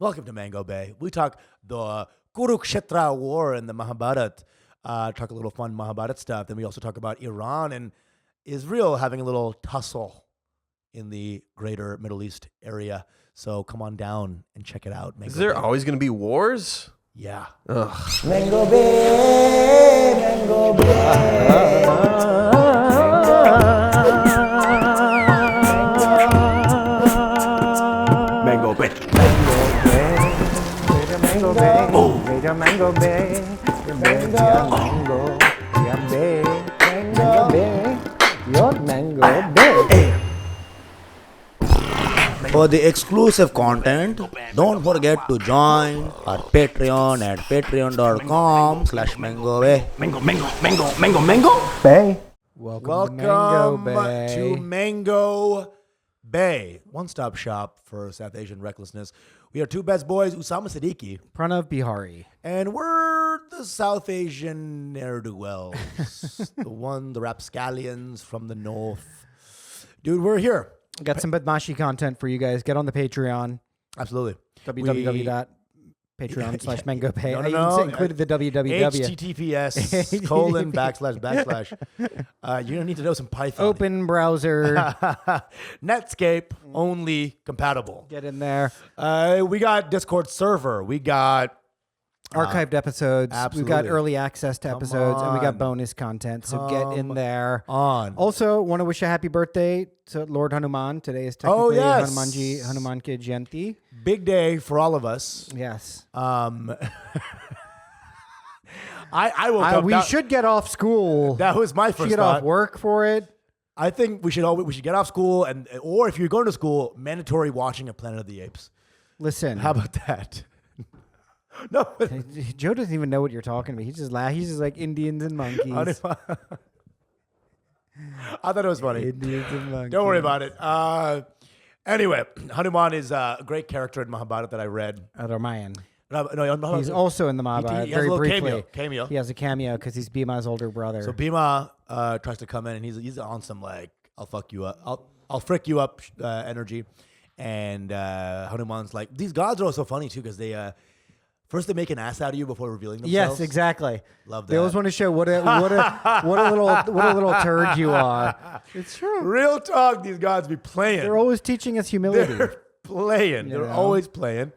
Welcome to Mango Bay. We talk the Kurukshetra war and the Mahabharat. Talk a little fun Mahabharat stuff. Then we also talk about Iran and Israel having a little tussle in the greater Middle East area. So come on down and check it out. Mango Is there Bay. always going to be wars? Yeah. Ugh. Mango Bay, Mango Mango Bay. Mango Bay, Mango Bay, Mango Bay, Mango Bay, your Mango Bay. For the exclusive content, don't forget to join our Patreon at patreon.com/MangoBay. Bay. Welcome to Mango Bay, one-stop shop for South Asian recklessness. We are two best boys, Usama Siddiquee, Pranav, Behari. and we're the South Asian ne'er-do-wells, the rapscallions from the north. Dude, we're here. Got some badmaashi content for you guys. Get on the Patreon. Absolutely. www.patreon.com/MangoBay. No, I no. even included the www. https://. You don't need to know some Python. Open browser. Netscape only compatible. Get in there. We got Discord server. We got Archived episodes. absolutely. We got early access to episodes, and we on. got bonus content. So get in there. on. Also, want to wish a happy birthday to Lord Hanuman. Today is technically yes. Hanuman Ki Jayanti. Big day for all of us. Yes. I woke up. We should get off school. That was my should first get thought. off work for it. I think we should get off school or if you're going to school, mandatory watching of Planet of the Apes. Listen. How about that? No. Joe doesn't even know what you're talking about. He's just like Indians and monkeys. I thought it was funny. Indians and monkeys. Don't worry about it. Anyway, Hanuman is a great character in Mahabharat that I read. Ramayan. No, He's also in the Mahabharat. he has a very little briefly. cameo. He has a cameo because he's Bhima's older brother. So Bhima tries to come in and he's on some like I'll fuck you up, I'll frick you up energy, and Hanuman's like these gods are also funny too because they first they make an ass out of you before revealing themselves. Yes, exactly. Love that. They always want to show what a little turd you are. It's true. Real talk, these gods be playing. They're always teaching us humility. They're playing. They're know? always playing.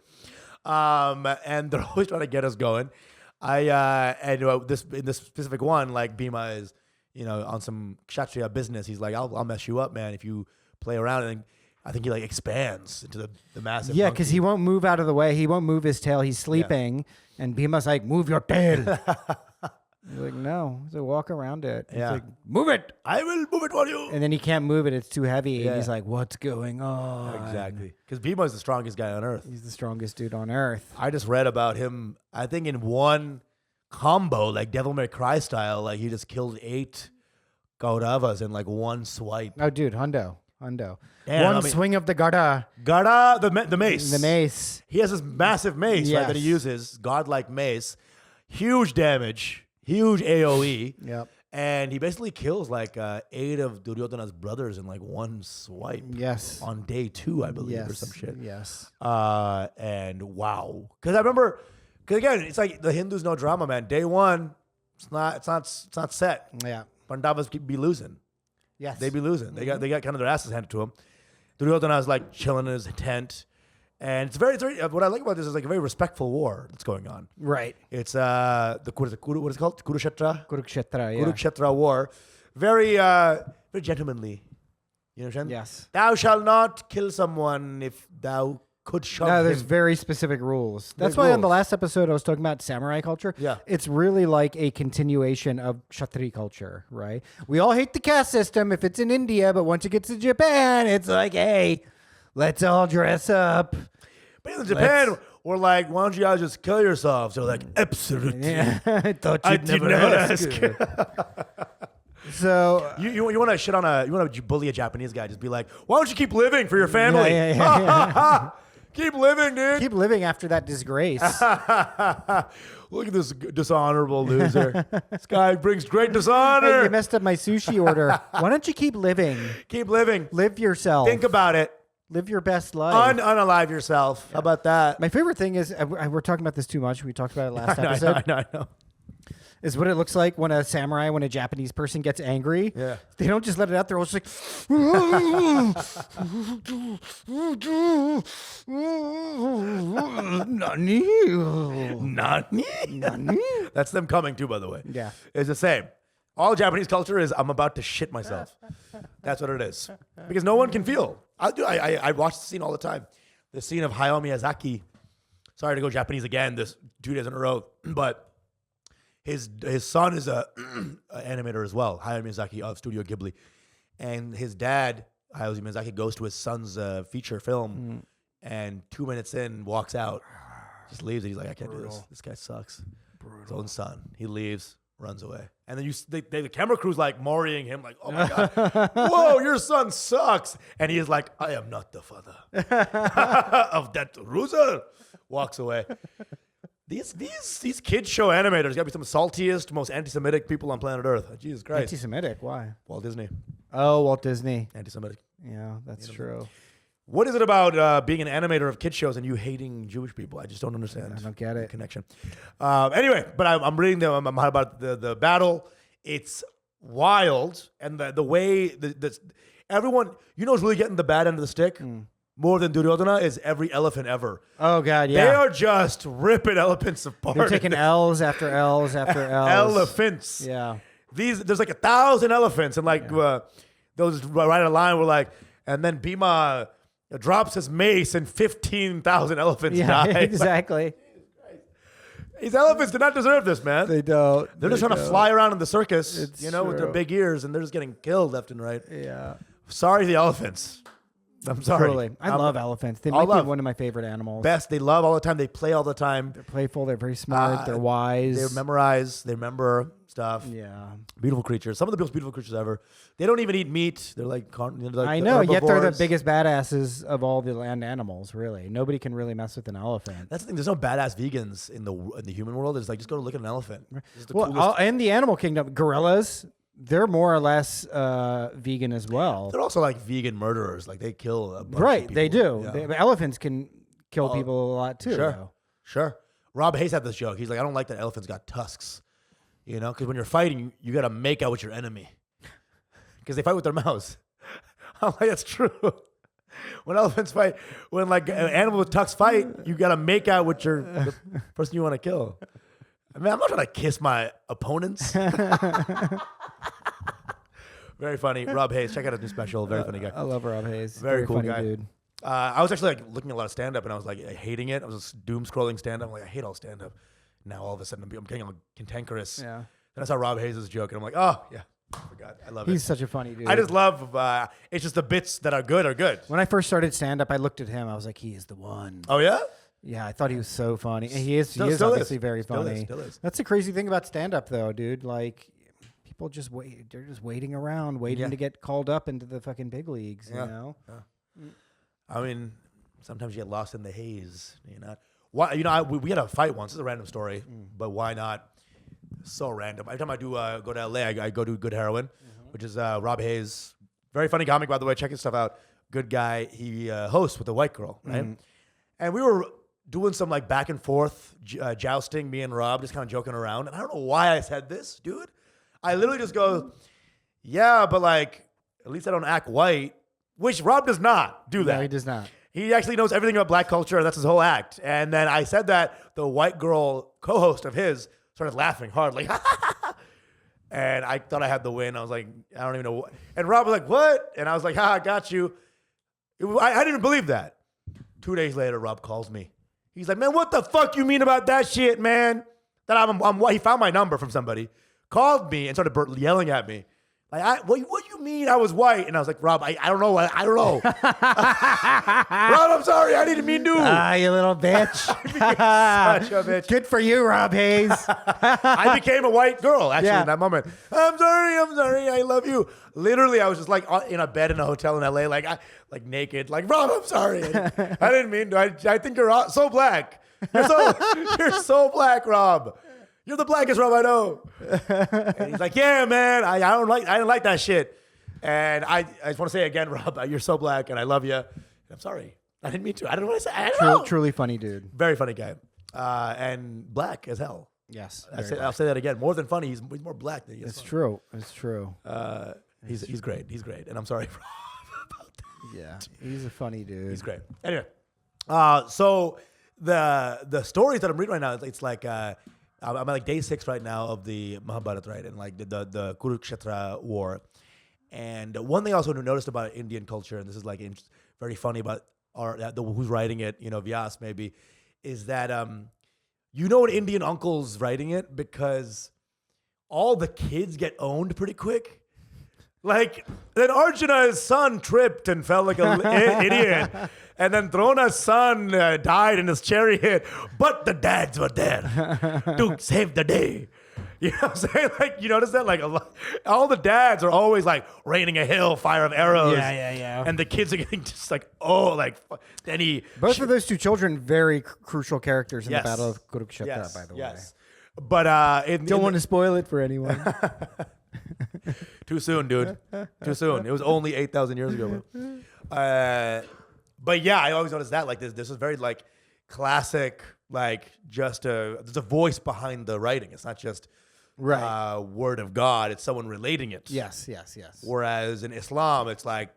And they're always trying to get us going. In this specific one, like Bhima is, on some kshatriya business. He's like, I'll mess you up, man, if you play around. And I think he like expands into the massive. Yeah, because he won't move out of the way. He won't move his tail. He's sleeping, and Bhima's like, "Move your tail." He's like, "No." So walk around it. He's Yeah. like, "Move it." I will move it for you. And then he can't move it. It's too heavy. Yeah. And he's like, "What's going on?" Exactly. Because Bhima is the strongest guy on earth. He's the strongest dude on earth. I just read about him, I think in one combo, like Devil May Cry style, like he just killed 8 Kauravas in like one swipe. Oh, dude, Hundo. Damn, One swing of the gada. Gada, the mace. The mace. He has this massive mace, right, that he Yes. uses, godlike mace. Huge damage, huge AoE. Yep. And he basically kills like 8 of Duryodhana's brothers in like one swipe. Yes. On day 2, I believe, or Yes. some shit. Yes. And wow. Because I remember, because again, it's like the Hindus know drama, man. Day 1, it's not set. Yeah. Pandavas be losing. Yes. They be losing. They got kind of their asses handed to them. Duryodhana's like chilling in his tent. And it's very, what I like about this is like a very respectful war that's going on. Right. It's what is it called? Kurukshetra? Kurukshetra, yeah. Kurukshetra war. Very, very gentlemanly. You understand? Yes. Thou shalt not kill someone if thou could shove No, there's him. very specific rules. That's There's why on the rules. last episode I was talking about samurai culture. Yeah. It's really like a continuation of Kshatri culture, right? We all hate the caste system if it's in India, but once it gets to Japan, it's like, hey, let's all dress up. But in Japan, we're like, why don't you guys just kill yourselves? They're like, absolutely. Yeah. I thought I you'd did never not ask. So You want to shit on you want to bully a Japanese guy? Just be like, why don't you keep living for your family? yeah. Keep living, dude. keep living after that disgrace. Look at this dishonorable loser. This guy brings great Hey, dishonor. you messed up my sushi order. Why don't you keep living? Keep living. Live yourself. Think about it. Live your best life. Unalive yourself. How about that? My favorite thing is we're talking about this too much. We talked about it last I episode. know. Is what it looks like when a samurai, when a Japanese person gets angry. Yeah. They don't just let it out. They're all just like, Nani? Nani? That's them coming too, by the way. Yeah. It's the same. All Japanese culture is I'm about to shit myself. That's what it is. Because no one can feel. I watch the scene all the time. The scene of Hayao Miyazaki. Sorry to go Japanese again this 2 days in a row, but his son is a animator as well, Hayao Miyazaki of Studio Ghibli, and his dad Hayao Miyazaki goes to his son's feature film, and 2 minutes in walks out, just leaves. And he's like, I can't do this. This guy sucks. His own son. He leaves, runs away, and then the camera crew's like Maurying him, like, oh my god, whoa, your son sucks, and he is like, I am not the father of that loser. Walks away. These kids show animators gotta be some of the saltiest, most anti-Semitic people on planet Earth. Jesus Christ. Anti-Semitic? Why? Walt Disney. Oh, Walt Disney. Anti-Semitic. Yeah, that's true. What is it about being an animator of kid shows and you hating Jewish people? I just don't understand. I don't get the it. connection. Anyway, but I'm reading about the battle. It's wild, and the way everyone, who's really getting the bad end of the stick more than Duryodhana is every elephant ever. Oh God, yeah. They are just ripping elephants apart. They're taking L's after L's after L's. Elephants. Yeah. There's like 1,000 elephants, and like those right in line were like, and then Bhima drops his mace, and 15,000 elephants die. Exactly. These elephants do not deserve this, man. They don't. They're just trying to fly around in the circus, It's with their true. big ears, and they're just getting killed left and right. Yeah. Sorry, the elephants. I'm sorry. Totally. I love elephants. They I might be love- one of my favorite animals. Best. They love all the time. They play all the time. They're playful. They're very smart. They're wise. They memorize. They remember stuff. Yeah. Beautiful creatures. Some of the most beautiful creatures ever. They don't even eat meat. They're like, I know. Yet they're the herbivores. biggest badasses of all the land animals. Really, nobody can really mess with an elephant. That's the thing. There's no badass vegans in the human world. It's like just go to look at an elephant. It's the Well, coolest. in the animal kingdom, gorillas, they're more or less vegan as well. They're also like vegan murderers. Like they kill a bunch Right, of people. they do. Yeah. Elephants can kill people a lot too. Sure. though. Sure. Rob Hayes had this joke. He's like, I don't like that elephants got tusks. Because when you're fighting, you got to make out with your enemy. Because they fight with their mouths. I'm like, that's true. When elephants fight, when like an animal with tusks fight, you got to make out with the person you want to kill. I mean, I'm not trying to kiss my opponents. Very funny. Rob Hayes. Check out his new special. Very funny guy. I love Rob Hayes. Very cool funny guy. dude. I was actually like looking at a lot of stand-up, and I was like hating it. I was just doom scrolling stand-up. I'm like, I hate all stand-up. Now all of a sudden I'm getting all cantankerous. Yeah. Then I saw Rob Hayes' joke, and I'm like, oh yeah, I forgot. I love He's it. such a funny dude. I just love. It's just the bits that are good. When I first started stand up, I looked at him. I was like, he is the one. Oh yeah. Yeah, I thought he was so funny. And he is. Still he is obviously is. very Still funny. is, still is. That's the crazy thing about stand up, though, dude. Like, people just wait. They're just waiting around, waiting to get called up into the fucking big leagues. Yeah. You know. I mean, sometimes you get lost in the haze. Why? We had a fight once. This is a random story, but why not? So random. Every time I do go to LA, I go to Good Heroin, which is Rob Hayes. Very funny comic, by the way. Check his stuff out. Good guy. He hosts with a white girl, right? And we were doing some like back and forth jousting, me and Rob, just kind of joking around. And I don't know why I said this, dude. I literally just go, yeah, but like, at least I don't act white, which Rob does not do that. No, he does not. He actually knows everything about black culture, and that's his whole act. And then I said that, the white girl co-host of his started laughing hard, like, and I thought I had the win. I was like, I don't even know what. And Rob was like, what? And I was like, I got you. I didn't even believe that. 2 days later, Rob calls me. He's like, man, what the fuck you mean about that shit, man? That I'm white. He found my number from somebody, called me, and started yelling at me. Like, what do you mean I was white? And I was like, Rob, I don't know. I don't know. Rob, I'm sorry. I didn't mean to. You little bitch. Such a bitch. Good for you, Rob Hayes. I became a white girl, actually, Yeah. in that moment. I'm sorry. I love you. Literally, I was just like in a bed in a hotel in LA, like naked. Like, Rob, I'm sorry. I didn't mean to. I think you're so black. You're so black, Rob. You're the blackest Rob I know. And he's like, yeah, man, I didn't like that shit. And I just want to say again, Rob, you're so black and I love you. I'm sorry. I didn't mean to. I don't know what I said. I don't know. Truly funny dude. Very funny guy. And black as hell. Yes. I'll say that again. More than funny, he's more black than he is It's funny. true. It's true. He's great. He's great. And I'm sorry about that. Yeah. He's a funny dude. He's great. Anyway, so the stories that I'm reading right now, it's like I'm at like day 6 right now of the Mahabharat, right? And like the Kurukshetra war. And one thing I also noticed about Indian culture, and this is like very funny about who's writing it, Vyas maybe, is that an Indian uncle's writing it because all the kids get owned pretty quick. Like, then Arjuna's son tripped and fell like an idiot. And then Drona's son died in his chariot. But the dads were there to save the day. You know what I'm saying? Like, you notice that? Like, all the dads are always like raining a hill, fire of arrows. Yeah. And the kids are getting just like, then he. Both of those two children, very crucial characters in Yes. the Battle of Kurukshetra, Yes, by the yes. But Don't want to spoil it for anyone. Too soon, dude. Too soon. It was only 8,000 years ago. But yeah, I always noticed that. Like this is very like classic. Like there's a voice behind the writing. It's not just Right. word of God. It's someone relating it. Yes. Whereas in Islam, it's like,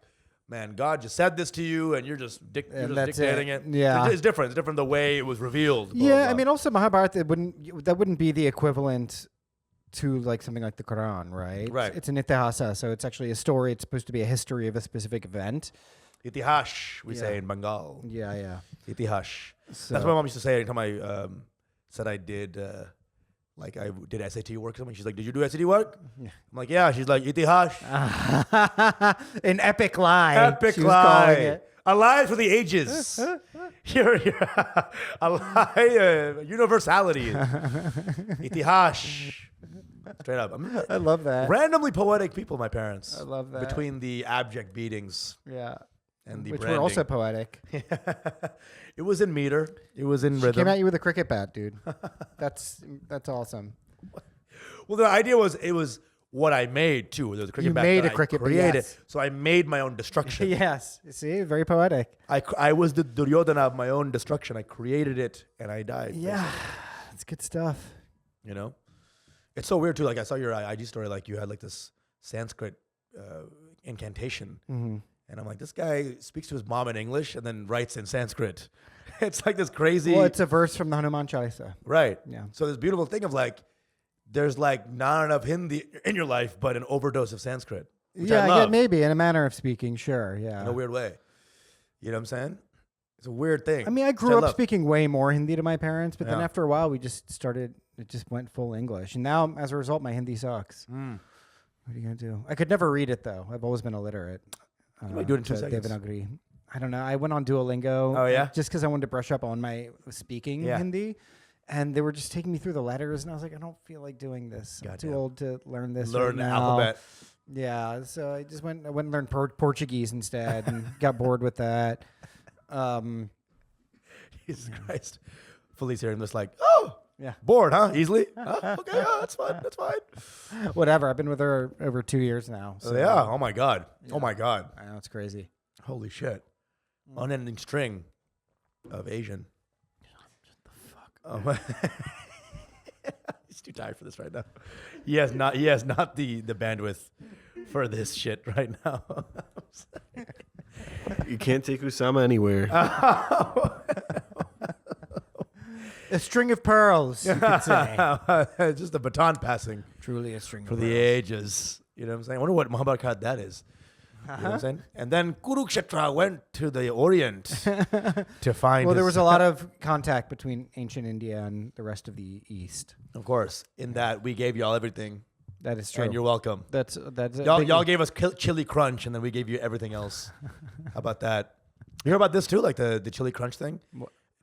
man, God just said this to you, and you're just And that's dictating it. it. Yeah. It's different. It's different the way it was revealed. blah, Yeah, blah. I mean, also Mahabharat, that wouldn't be the equivalent to like something like the Quran, right? Right. It's an itihasa, so it's actually a story. It's supposed to be a history of a specific event. Itihash, we Yeah. say in Bengal. Yeah. Itihash. So, That's what my mom used to say anytime I said I did, like I did SAT work or something. She's like, "Did you do SAT work?" Yeah. I'm like, "Yeah." She's like, "Itihash." An epic lie. Epic she was calling lie. it. A lie for the ages. You're a lie, universality. Itihash. Straight up. I love that. Randomly poetic people, my parents. I love that. Between the abject beatings Yeah. and the Which branding. were also poetic. It was in meter. It was in She rhythm. came at you with a cricket bat, dude. That's awesome. Well, the idea was it was what I made too. There was a cricket You bat made that a cricket I bat, created. yes. So I made my own destruction. Yes. See, very poetic. I was the Duryodhana of my own destruction. I created it and I died. Yeah. That's good stuff. You know? It's so weird too. Like I saw your IG story, like you had like this Sanskrit incantation. Mm-hmm. And I'm like, this guy speaks to his mom in English and then writes in Sanskrit. It's like this crazy. Well, it's a verse from the Hanuman Chalisa. Right. Yeah. So this beautiful thing of like, there's like not enough Hindi in your life, but an overdose of Sanskrit. Which I Yeah, love maybe in a manner of speaking, sure. Yeah. in a weird way. You know what I'm saying? It's a weird thing. I mean, I which grew up love. speaking way more Hindi to my parents, but then Yeah. after a while, it just went full English. And now, as a result, my Hindi sucks. Mm. What are you going to do? I could never read it, though. I've always been illiterate. might do it in 2 to seconds. Devanagari. I don't know. I went on Duolingo. Oh, yeah? Just because I wanted to brush up on my speaking Yeah. Hindi. And they were just taking me through the letters, and I was like, I don't feel like doing this. I'm too Goddamn. old to learn this. Learn right the now. alphabet. Yeah, so I went and learned Portuguese instead, and got bored with that. Jesus Christ. Felice hearing this like, oh, Yeah, bored, huh? Easily? Huh? Okay, that's fine. That's fine. whatever. I've been with her over 2 years now. So Yeah. Oh my God. Oh my God. I know it's crazy. Holy shit. Unending string of Asian. Shut the fuck. He's too tired for this right now. He has not the bandwidth for this shit right now. You can't take Usama anywhere. A string of pearls, you could say. Just a baton passing Truly a string for of the pearls. ages. You know what I'm saying? I wonder what Mahabharat that is. You know what I'm saying? And then Kurukshetra went to the Orient to find. Well, there his- was a lot of contact between ancient India and the rest of the East. of course, in that we gave y'all everything, That is true. and you're welcome. That's Y'all gave us chili crunch, and then we gave you everything else. How about that? You hear about this too, like the chili crunch thing?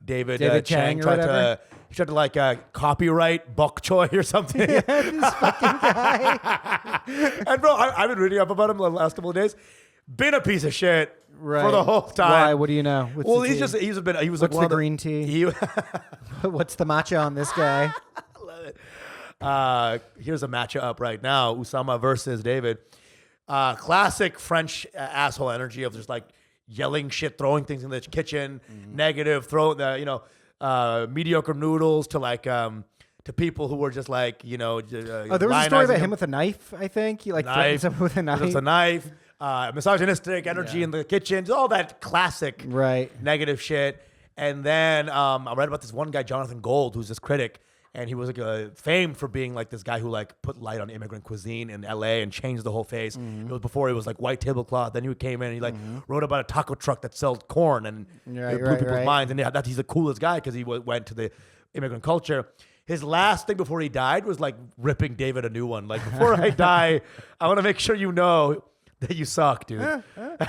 David Chang or tried whatever? to like copyright bok choy or something. this fucking guy. And bro, I've been reading up about him the last couple of days. Been a piece of shit for Right. the whole time. Why? What do you know? What's Well, the he tea? was like What's one the of green tea? He, What's the matcha on this guy? love it. Here's a matchup up right now: Usama versus David. Classic French asshole energy of just like yelling shit, throwing things in the kitchen, negative, mediocre noodles to like to people who were just like there was a story about him with a knife. I think he like threatened knife, someone with a knife. just a knife, misogynistic energy in the kitchen, all that classic negative shit. And then I read about this one guy, Jonathan Gold, who's this critic. And he was like famed for being like this guy who like put light on immigrant cuisine in LA and changed the whole face. It was before he was like white tablecloth. Then he came in and he like wrote about a taco truck that sells corn and it blew people's minds. And that he's the coolest guy because he went to the immigrant culture. His last thing before he died was like ripping David a new one. Like, before I die, I want to make sure you know that you suck, dude.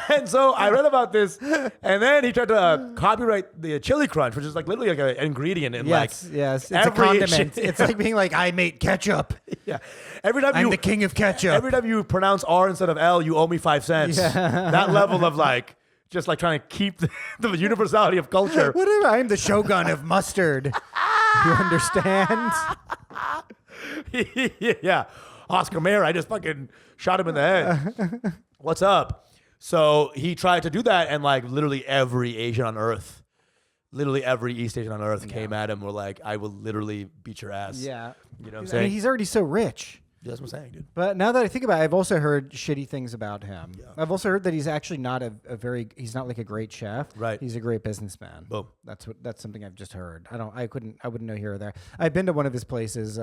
And so I read about this, and then he tried to copyright the chili crunch, which is like literally like an ingredient in yes, it's a condiment. It's like being like, I made ketchup. Yeah. Every time I'm the king of ketchup. Every time you pronounce R instead of L, you owe me 5 cents. Yeah. That level of like, just like trying to keep the universality of culture. What if I'm the shogun of mustard? You understand? Yeah. Oscar Mayer, I just fucking shot him in the head. What's up? So he tried to do that, and like literally every Asian on earth, literally every East Asian on earth came at him. Were like, I will literally beat your ass. Yeah. You know what I'm I saying? mean, he's already so rich. That's what I'm saying, dude. But now that I think about it, I've also heard shitty things about him. Yeah. I've also heard that he's actually not he's not like a great chef. Right. He's a great businessman. Boom. That's something I've just heard. I wouldn't know here or there. I've been to one of his places.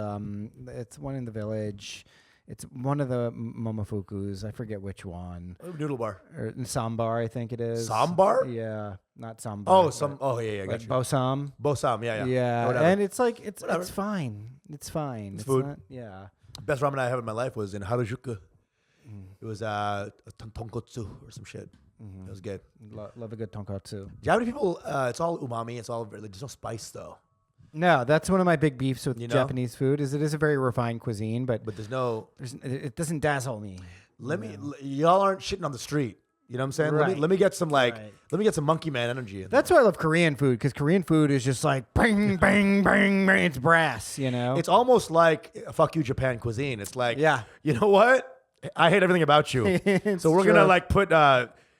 It's one in the village. It's one of the momofukus. I forget which one. Noodle bar. Or Sambar, I think it is. Sambar? Yeah. Not Sambar. Yeah, I got like you. Bosam. Bosam, yeah. Yeah. Whatever. And it's like, it's fine. It's fine. It's food. not, yeah. Best ramen I have in my life was in Harajuku. It was tonkotsu or some shit. It was good. Love a good tonkotsu. Japanese people, it's all umami. It's all there's no spice though. No, that's one of my big beefs with You know? Japanese food. Is it is a very refined cuisine, but But there's no. it doesn't dazzle me. Y'all aren't shitting on the street. You know what I'm saying? Right. Let me get some Right. let me get some monkey man energy. That's why I love Korean food, because Korean food is just like bang, bang, bang, bang. It's brass, you know? It's almost like fuck you Japan cuisine. It's like, Yeah. you know what? I hate everything about you. It's So we're true. gonna like put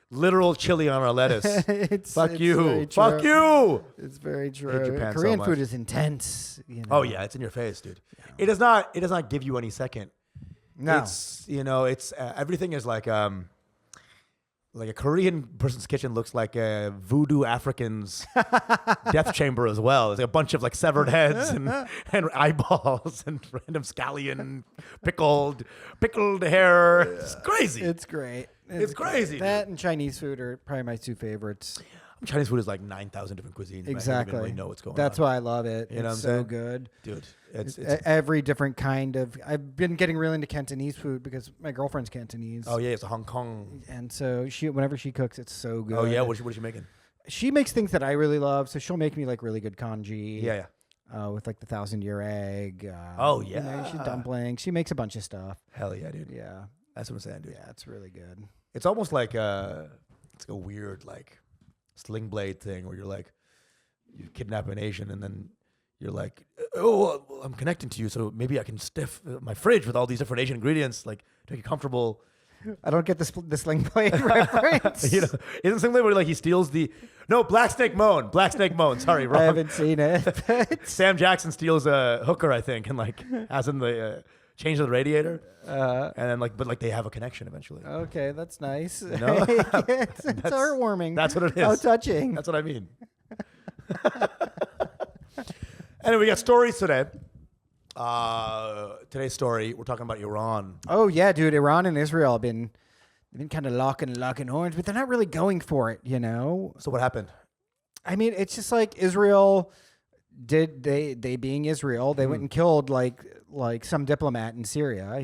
literal chili on our lettuce. It's Fuck very you. true. Fuck you. It's very true. Japan so Korean much. food is intense. You know? Oh yeah, it's in your face, dude. It does not give you any second. No. It's it's everything is like a Korean person's kitchen looks like a voodoo African's death chamber as well. There's like a bunch of like severed heads and eyeballs and random scallion, pickled hair. It's crazy. It's great. It's crazy, That and Chinese food are probably my two favorites. Chinese food is like 9,000 different cuisines. Man. I Exactly. don't even really know what's going That's on. why I love it. You know It's what I'm so saying? good. Dude, it's Every different kind of. I've been getting really into Cantonese food because my girlfriend's Cantonese. oh yeah, it's a Hong Kong. And so whenever she cooks, it's so good. Oh yeah, what is she making? She makes things that I really love. So she'll make me like really good congee. Yeah. With like the 1,000-year egg. Oh, you know, yeah. she's dumplings. She makes a bunch of stuff. Hell yeah, dude. Yeah. That's what I'm saying, dude. Yeah, it's really good. It's almost like it's a weird like sling blade thing where you're like you kidnap an Asian and then you're like, oh, well, I'm connecting to you, so maybe I can stiff my fridge with all these different Asian ingredients, like to make it comfortable. I don't get the sling blade reference. You know, isn't sling blade where like he steals Black Snake Moan. Sorry, wrong. I haven't seen it. but- Sam Jackson steals a hooker, I think, and like has him change the radiator, and then but they have a connection eventually. Okay, that's nice. know? it's heartwarming. That's what it is. How touching. That's what I mean. Anyway, we got stories today. Today's story, we're talking about Iran. Oh yeah, dude. Iran and Israel have been kind of locking horns, but they're not really going for it. You know. So what happened? I mean, it's just like Israel did. They being Israel, they went and killed like some diplomat in Syria.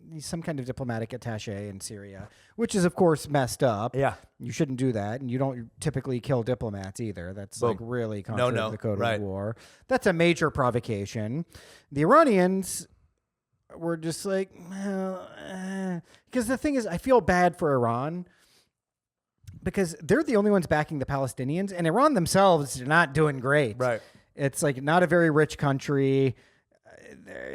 He's some kind of diplomatic attaché in Syria, which is of course messed up. Yeah. You shouldn't do that, and you don't typically kill diplomats either. That's like really contrary to the code of war. That's a major provocation. The Iranians were just like, because the thing is, I feel bad for Iran because they're the only ones backing the Palestinians, and Iran themselves are not doing great. Right. It's like not a very rich country.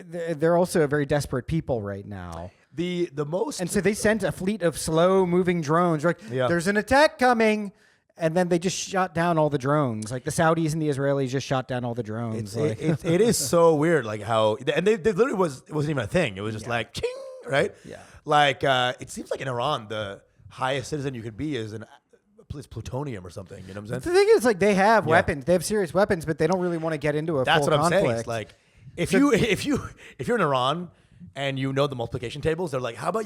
They're also a very desperate people right now. the most. And so they sent a fleet of slow-moving drones. Like, there's an attack coming. And then they just shot down all the drones. Like the Saudis and the Israelis just shot down all the drones. It is so weird, like how, and they literally it wasn't even a thing. It was just like, ching, right? Yeah. Like it seems like in Iran, the highest citizen you could be is plutonium or something. You know what I'm saying? The thing is, like, they have weapons. They have serious weapons, but they don't really want to get into a That's full what I'm conflict. saying. It's like if you're in Iran and you know the multiplication tables, they're like, how about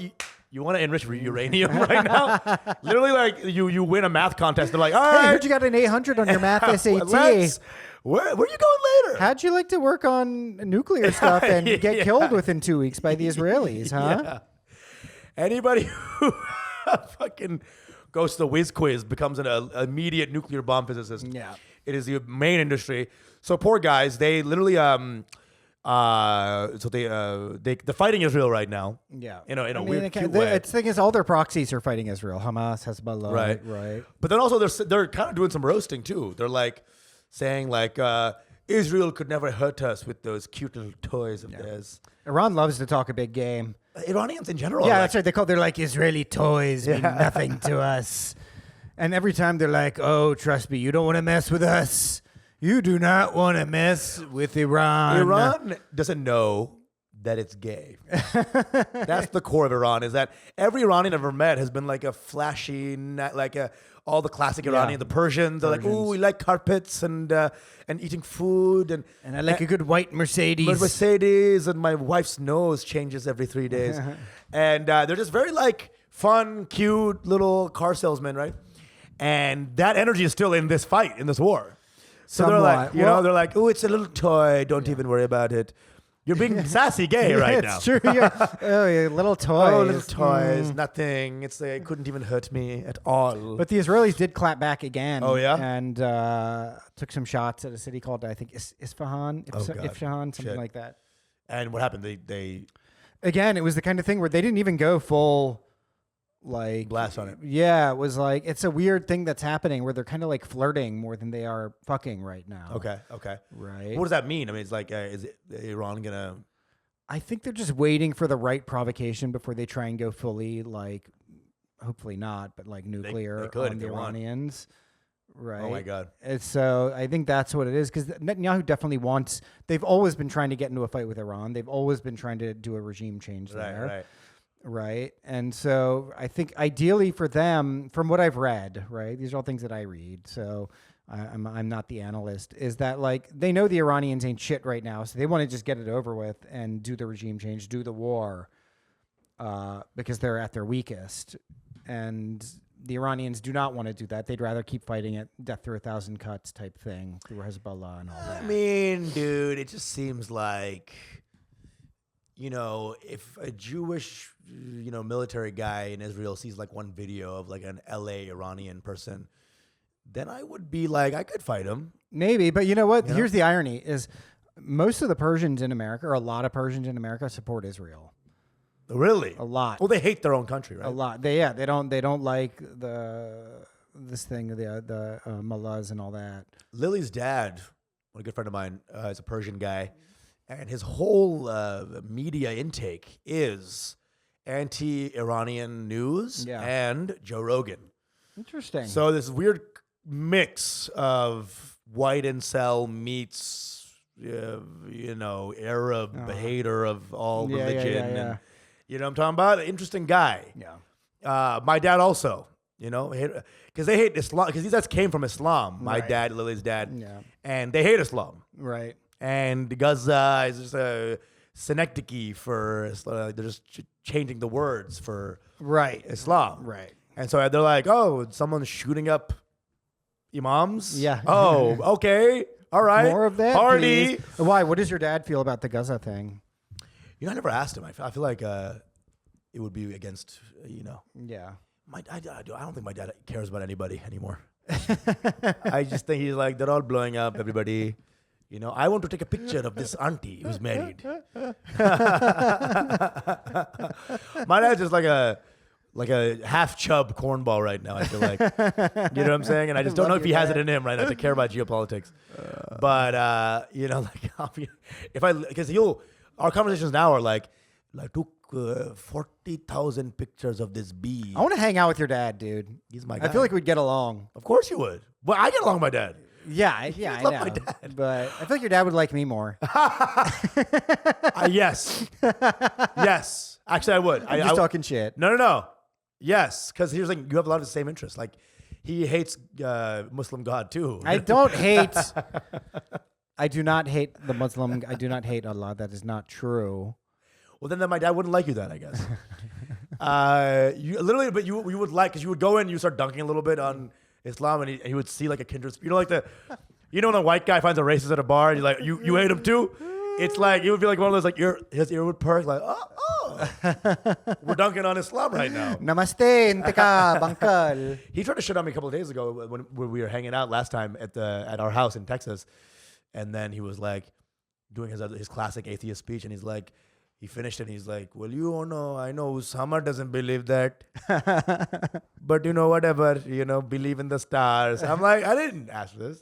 you want to enrich uranium right now? Literally, like you win a math contest. They're like, all right, I heard you got an 800 on your math SAT. Where are you going later? How'd you like to work on nuclear stuff and get killed within 2 weeks by the Israelis, huh? Yeah. Anybody who fucking goes to the whiz quiz becomes an immediate nuclear bomb physicist. Yeah. It is the main industry. So poor guys, they literally they're fighting Israel right now. Yeah. In a weird, cute way. The thing is, all their proxies are fighting Israel. Hamas, Hezbollah. Right. But then also they're kind of doing some roasting too. They're like saying like Israel could never hurt us with those cute little toys of theirs. Iran loves to talk a big game. Iranians in general. Yeah, that's right. They're like Israeli toys mean nothing to us. And every time they're like, oh, trust me, you don't want to mess with us. You do not want to mess with Iran. Iran doesn't know that it's gay. That's the core of Iran, is that every Iranian I've ever met has been like a flashy, all the classic Iranian, the Persians. They're like, ooh, we like carpets and eating food. And I like a good white Mercedes. And my wife's nose changes every 3 days. And they're just very like fun, cute little car salesmen, right? And that energy is still in this fight, in this war. So they're like, they're like, oh, it's a little toy. Don't even worry about it. You're being sassy gay right now. It's true. Yeah. Oh, yeah, little toys. Oh, little toys. Nothing. It couldn't even hurt me at all. But the Israelis did clap back again. Oh, yeah? And took some shots at a city called, I think, Isfahan. Isfahan, something like that. And what happened? They Again, it was the kind of thing where they didn't even go full... like blast on it. Yeah, it was like, it's a weird thing that's happening where they're kind of like flirting more than they are fucking right now. Okay. Right. What does that mean? I mean, it's like, is Iran gonna? I think they're just waiting for the right provocation before they try and go fully, like, hopefully not, but like nuclear they could on the Iranians. Right. Oh my God. And so I think that's what it is, because Netanyahu definitely wants. They've always been trying to get into a fight with Iran. They've always been trying to do a regime change there. Right. And so I think ideally for them, from what I've read, right, these are all things that I read, so I'm not the analyst, is that like they know the Iranians ain't shit right now, so they want to just get it over with and do the regime change, do the war, because they're at their weakest. And the Iranians do not want to do that. They'd rather keep fighting it, death through 1,000 cuts type thing, through Hezbollah and all that. I mean, dude, it just seems like, if a Jewish, military guy in Israel sees like one video of like an LA Iranian person, then I would be like, I could fight him. Maybe, but you know what? Here's the irony is most of the Persians in America, or a lot of Persians in America, support Israel. Really? A lot. Well, they hate their own country, right? A lot. They don't like the mullahs and all that. Lily's dad, a good friend of mine, is a Persian guy. And his whole media intake is anti-Iranian news and Joe Rogan. Interesting. So this weird mix of white incel meets, Arab hater of all religion. And, you know what I'm talking about? Interesting guy. Yeah. My dad also, because they hate Islam, because these guys came from Islam. My dad, Lily's dad. Yeah. And they hate Islam. Right. And Gaza is just a Siddiquee for Islam. They're just changing the words for Islam. Right. And so they're like, oh, someone's shooting up imams? Yeah. Oh, okay. All right. More of that, party. please. Why? What does your dad feel about the Gaza thing? I never asked him. I feel like it would be against, Yeah. I don't think my dad cares about anybody anymore. I just think he's like, they're all blowing up, everybody. I want to take a picture of this auntie who's married. My dad's just like a half chub cornball right now, I feel like. You know what I'm saying? And I just don't know if he has it in him right now to care about geopolitics. But, because our conversations now are like, Like took 40,000 pictures of this bee. I want to hang out with your dad, dude. He's my guy. I feel like we'd get along. Of course you would. Well, I get along with my dad. Yeah, I know. my dad. But I feel like your dad would like me more. Yes. Yes. Actually, I would. I'm just talking shit. No. Yes. Because here's like, you have a lot of the same interests. Like, he hates Muslim God too. I don't hate. I do not hate the Muslim. I do not hate Allah. That is not true. Well, then my dad wouldn't like you then, I guess. You literally, but you would like, because you would go in, you start dunking a little bit on Islam, and he would see like a kindred. You know, like when a white guy finds a racist at a bar, and you're like, you hate him too. It's like it would be like one of those like his ear would perk, like we're dunking on Islam right now. Namaste, intika, bankal. He tried to shit on me a couple of days ago when we were hanging out last time at our house in Texas, and then he was like doing his classic atheist speech, and he's like. He finished and he's like, well, I know Usama doesn't believe that. But, whatever, believe in the stars. I'm like, I didn't ask this.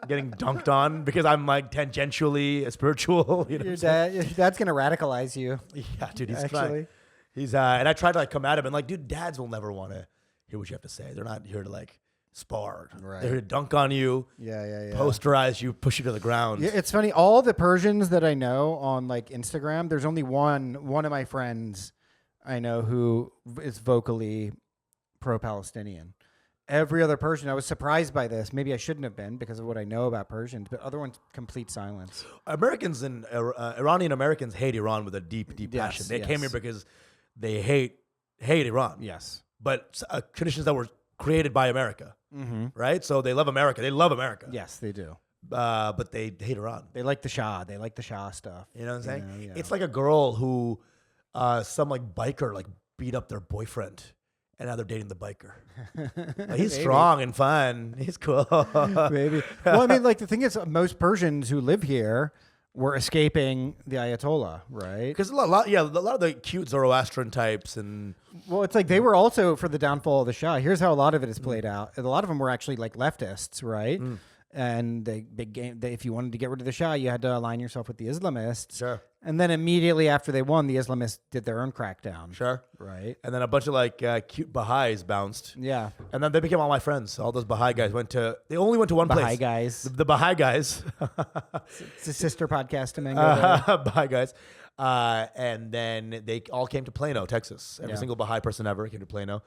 Getting dunked on because I'm like tangentially spiritual. Your dad's going to radicalize you. Yeah, dude, he's trying. And I tried to like come at him and like, dude, dads will never want to hear what you have to say. They're not here to like spar. Right. They're here to dunk on you. Yeah. Posterize you, push you to the ground. Yeah, it's funny. All the Persians that I know on like Instagram, there's only one of my friends I know who is vocally pro-Palestinian. Every other Persian, I was surprised by this. Maybe I shouldn't have been because of what I know about Persians, but other ones, complete silence. Americans and Iranian Americans hate Iran with a deep passion. They came here because they hate Iran. Yes. But traditions that were created by America, right? So they love America. They love America. Yes, they do. But they hate Iran. They like the Shah. They like the Shah stuff. You know what I'm saying? Yeah. It's like a girl who, some like biker like beat up their boyfriend, and now they're dating the biker. Like, he's strong and fun. He's cool. Maybe. Well, I mean, like the thing is, most Persians who live here were escaping the Ayatollah, right? Because a lot of the cute Zoroastrian types and. Well, it's like they were also for the downfall of the Shah. Here's how a lot of it is played out. A lot of them were actually like leftists, right? And if you wanted to get rid of the Shah, you had to align yourself with the Islamists. Sure. And then immediately after they won, the Islamists did their own crackdown. Sure. Right. And then a bunch of like cute Baha'is bounced. Yeah. And then they became all my friends. All those Baha'i guys they only went to one place. Baha'i guys. The Baha'i guys. It's a sister podcast to Mango. Baha'i guys. And then they all came to Plano, Texas. Every single Baha'i person ever came to Plano.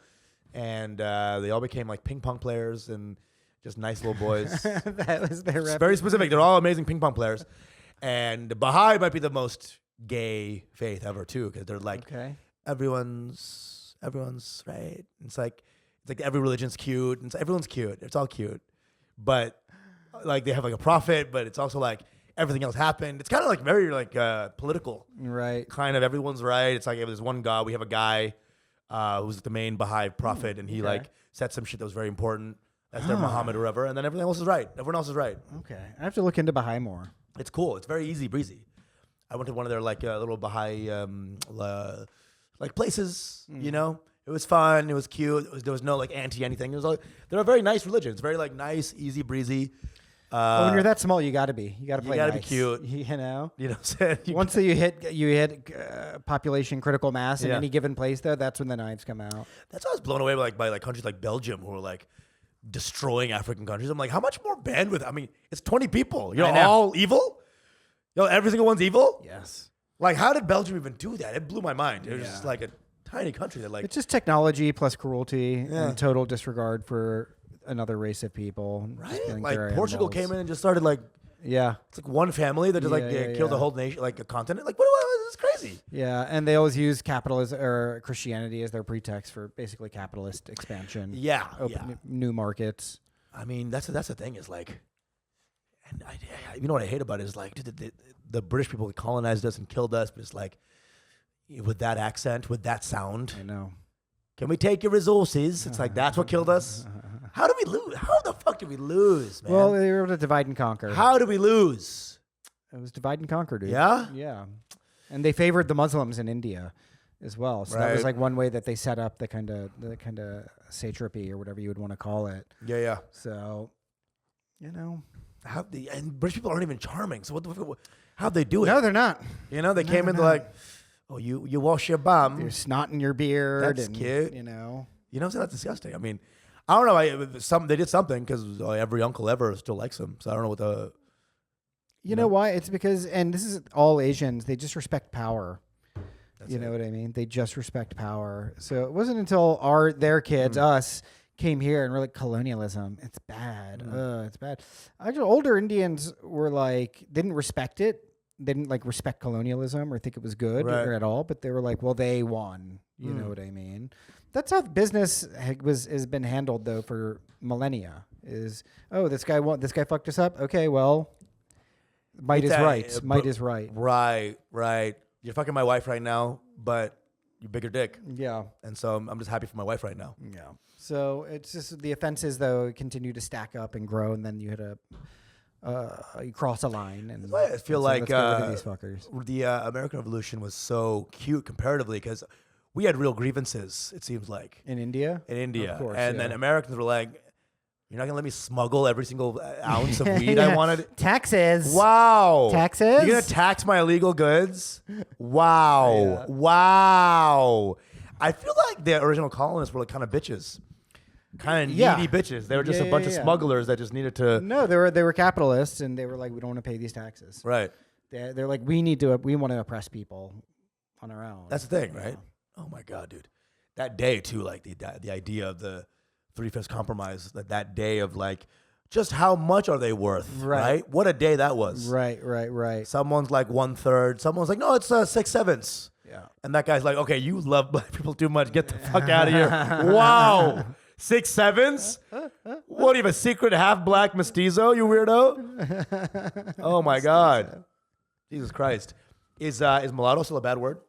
And they all became like ping pong players and just nice little boys. That was their It's very specific. They're all amazing ping pong players. And Baha'i might be the most gay faith ever too, because they're like everyone's right. It's like every religion's cute, and everyone's cute. It's all cute, but like they have like a prophet, but it's also like everything else happened. It's kind of like very like political, right? Kind of everyone's right. It's like if there's one God, we have a guy who's the main Baha'i prophet, and he like said some shit that was very important. That's their Muhammad or whatever, and then everything else is right. Everyone else is right. Okay, I have to look into Baha'i more. It's cool. It's very easy breezy. I went to one of their like little Baha'i like places. You know, it was fun. It was cute. There was no like anti anything. It was like they're a very nice religion. It's very like nice, easy breezy. Well, when you're that small, you got to be. You got to play. You got to nice. be cute. You know. You know what I'm saying? Once you hit population critical mass in any given place, though, that's when the knives come out. That's why I was blown away by like countries like Belgium who are like destroying African countries. I'm like, how much more bandwidth? I mean, it's 20 people. You're all evil. Every single one's evil. Yes. Like, how did Belgium even do that? It blew my mind. It was just like a tiny country that like. It's just technology plus cruelty and total disregard for another race of people. Right. Like Portugal came in and just started like. Yeah. It's like one family that just killed the whole nation, like a continent. Like, what this is crazy. Yeah, and they always use capitalism or Christianity as their pretext for basically capitalist expansion. Yeah. New markets. I mean, that's the thing is like. And you know what I hate about it is like, dude, the British people colonized us and killed us, but it's like, with that accent, with that sound. I know. Can we take your resources? It's like, that's what killed us. How did we lose? How the fuck did we lose, man? Well, they were able to divide and conquer. How did we lose? It was divide and conquer, dude. Yeah? Yeah. And they favored the Muslims in India as well. So that was like one way that they set up the kind of satrapy or whatever you would want to call it. Yeah. So, you know. And British people aren't even charming. So how'd they do it? No, they're not. You know, they came in like, Oh, you wash your bum. There's snot in your beard. That's and, cute. You know. So that's disgusting. I mean, I don't know. They did something because every uncle ever still likes him. So I don't know what the. You know why? It's because, and this is all Asians, they just respect power. That's you know what I mean? They just respect power. So it wasn't until their kids, us, came here and we're like, colonialism, it's bad. It's bad. Actually, older Indians were like, didn't respect it. They didn't like respect colonialism or think it was good or at all. But they were like, well, they won. You know what I mean? That's how business has been handled though for millennia. Is this guy fucked us up? Okay, well, might is right. Might is right. Right. You're fucking my wife right now, but you bigger dick. Yeah. And so I'm just happy for my wife right now. Yeah. So it's just the offenses though continue to stack up and grow, and then you hit you cross a line. And I feel like these fuckers. The American Revolution was so cute comparatively because we had real grievances. It seems like in India. Of course, and yeah. then Americans were like, "You're not gonna let me smuggle every single ounce of weed I wanted." Taxes. Wow. Taxes. You're gonna tax my illegal goods? Wow. Yeah. Wow. I feel like the original colonists were like kind of bitches. Kind of needy bitches. They were just a bunch of smugglers that just needed to. No, they were capitalists, and they were like, we don't want to pay these taxes. Right. They're like, we want to oppress people on our own. That's the thing, right? Oh my God, dude. That day too, like the idea of the 3/5 compromise. That day of like, just how much are they worth? Right. What a day that was. Right. Someone's like 1/3. Someone's like, no, it's 6/7. Yeah. And that guy's like, okay, you love black people too much. Get the fuck out of here. Wow. 6/7? What, do you have a secret half black mestizo, you weirdo? Oh my God. Jesus Christ. Is mulatto still a bad word?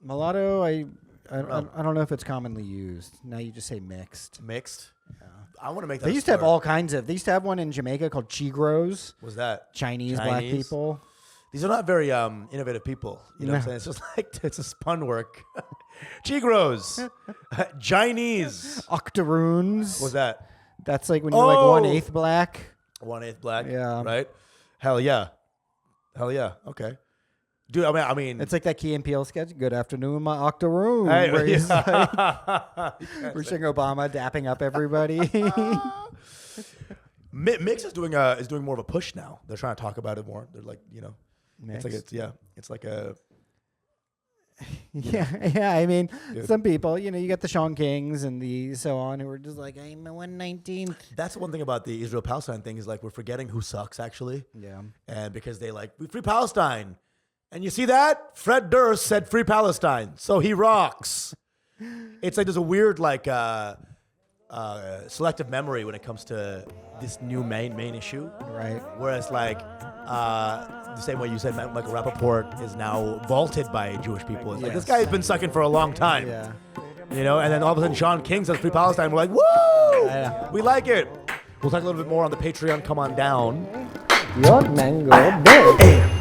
Mulatto, I don't know if it's commonly used. Now you just say mixed. Mixed? Yeah. I want to make that. They used to have all kinds of. They used to have one in Jamaica called Chigros. What's that? Chinese black people. These are not very innovative people. You know what I'm saying? It's just like, it's a spun work. Chigros. Chinese. Octoroons. What's that? That's like when you're like 1/8 black. 1/8 black. Yeah. Right? Hell yeah. Okay. Dude, I mean, it's like that Key and Peele sketch. Good afternoon, my octoroon. Hey, where he's like, we're seeing Obama dapping up everybody. Mix is doing more of a push now. They're trying to talk about it more. They're like, Mix? it's like a. Yeah. I mean, some people, you got the Sean Kings and the so on who are just like, I'm a 1/19. That's one thing about the Israel-Palestine thing is like we're forgetting who sucks actually. Yeah. And because they like, we free Palestine. And you see that? Fred Durst said free Palestine. So he rocks. It's like there's a weird like selective memory when it comes to this new main issue. Right. Whereas like the same way you said Michael Rappaport is now vaulted by Jewish people. It's like this guy's been sucking for a long time. Yeah. And then all of a sudden Sean King says free Palestine. We're like, woo! Yeah. We like it. We'll talk a little bit more on the Patreon. Come on down. Your mango big.